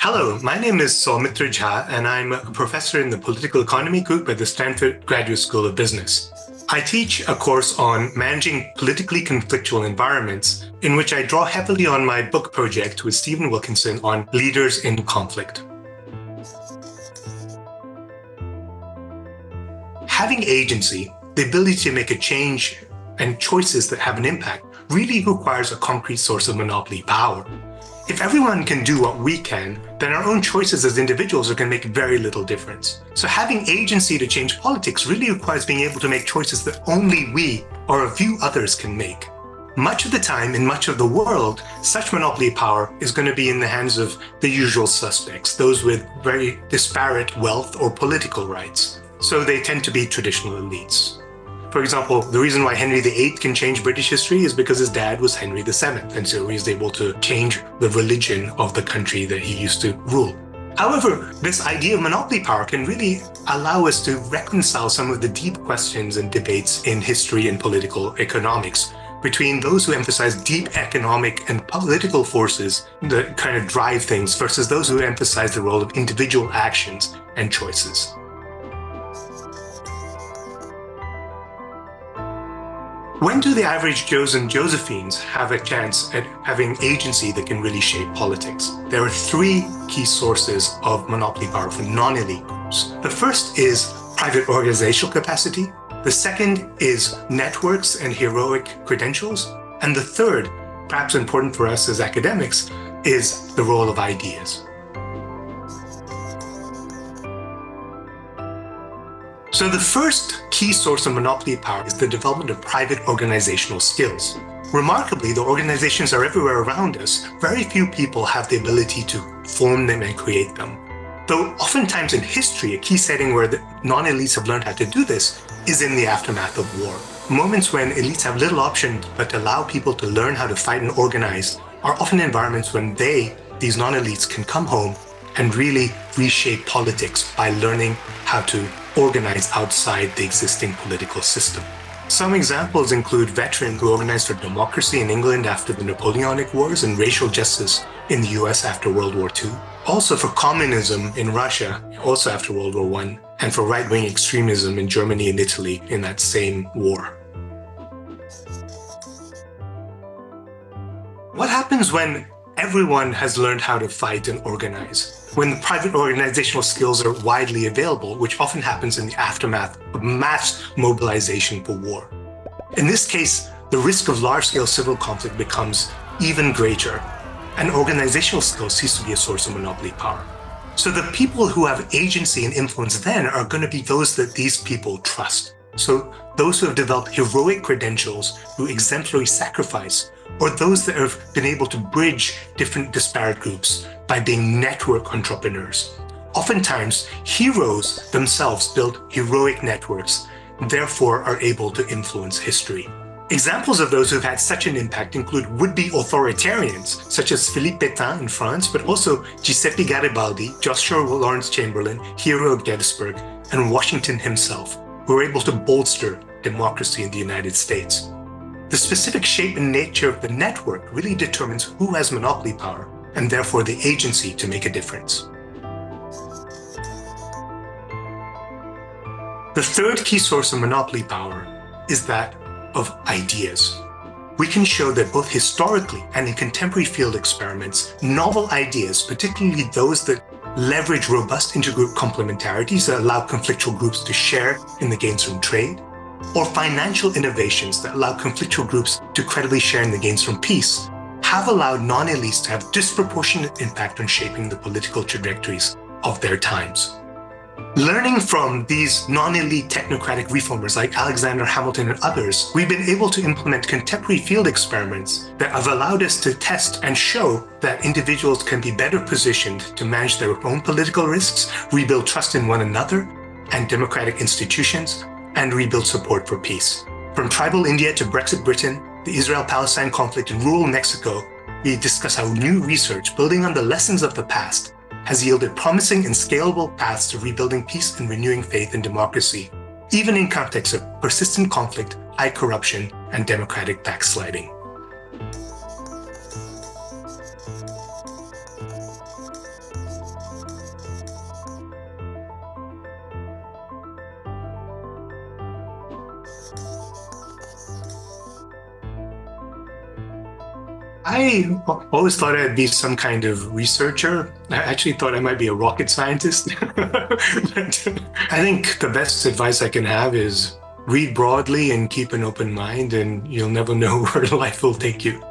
Hello, my name is Saumitra Jha, and I'm a professor in the Political Economy group at the Stanford Graduate School of Business. I teach a course on managing politically conflictual environments, in which I draw heavily on my book project with Stephen Wilkinson on leaders in conflict. Having agency, the ability to make a change and choices that have an impact, really requires a concrete source of monopoly power. If everyone can do what we can, then our own choices as individuals are going to make very little difference. So having agency to change politics really requires being able to make choices that only we or a few others can make. Much of the time, in much of the world, such monopoly power is going to be in the hands of the usual suspects, those with very disparate wealth or political rights. So they tend to be traditional elites. For example, the reason why Henry VIII can change British history is because his dad was Henry VII, and so he was able to change the religion of the country that he used to rule. However, this idea of monopoly power can really allow us to reconcile some of the deep questions and debates in history and political economics between those who emphasize deep economic and political forces that kind of drive things versus those who emphasize the role of individual actions and choices. When do the average Joes and Josephines have a chance at having agency that can really shape politics? There are three key sources of monopoly power for non-elite groups. The first is private organizational capacity. The second is networks and heroic credentials. And the third, perhaps important for us as academics, is the role of ideas. So the first key source of monopoly power is the development of private organizational skills. Remarkably, the organizations are everywhere around us. Very few people have the ability to form them and create them. Though oftentimes in history, a key setting where the non-elites have learned how to do this is in the aftermath of war. Moments when elites have little option but to allow people to learn how to fight and organize are often environments when these non-elites, can come home and really reshape politics by learning how to organize outside the existing political system. Some examples include veterans who organized for democracy in England after the Napoleonic Wars and racial justice in the US after World War II. Also for communism in Russia, also after World War I, and for right-wing extremism in Germany and Italy in that same war. What happens when everyone has learned how to fight and organize? When the private organizational skills are widely available, which often happens in the aftermath of mass mobilization for war. In this case, the risk of large-scale civil conflict becomes even greater, and organizational skills cease to be a source of monopoly power. So the people who have agency and influence then are going to be those that these people trust. So those who have developed heroic credentials through exemplary sacrifice, or those that have been able to bridge different disparate groups by being network entrepreneurs. Oftentimes, heroes themselves build heroic networks, and therefore are able to influence history. Examples of those who've had such an impact include would-be authoritarians, such as Philippe Pétain in France, but also Giuseppe Garibaldi, Joshua Lawrence Chamberlain, hero of Gettysburg, and Washington himself, who were able to bolster democracy in the United States. The specific shape and nature of the network really determines who has monopoly power, and therefore the agency to make a difference. The third key source of monopoly power is that of ideas. We can show that both historically and in contemporary field experiments, novel ideas, particularly those that leverage robust intergroup complementarities that allow conflictual groups to share in the gains from trade, or financial innovations that allow conflictual groups to credibly share in the gains from peace, have allowed non-elites to have disproportionate impact on shaping the political trajectories of their times. Learning from these non-elite technocratic reformers like Alexander Hamilton and others, we've been able to implement contemporary field experiments that have allowed us to test and show that individuals can be better positioned to manage their own political risks, rebuild trust in one another and democratic institutions, and rebuild support for peace. From tribal India to Brexit Britain, the Israel-Palestine conflict in rural Mexico, we discuss how new research, building on the lessons of the past, has yielded promising and scalable paths to rebuilding peace and renewing faith in democracy, even in contexts of persistent conflict, high corruption, and democratic backsliding. I always thought I'd be some kind of researcher. I actually thought I might be a rocket scientist. But I think the best advice I can have is read broadly and keep an open mind, and you'll never know where life will take you.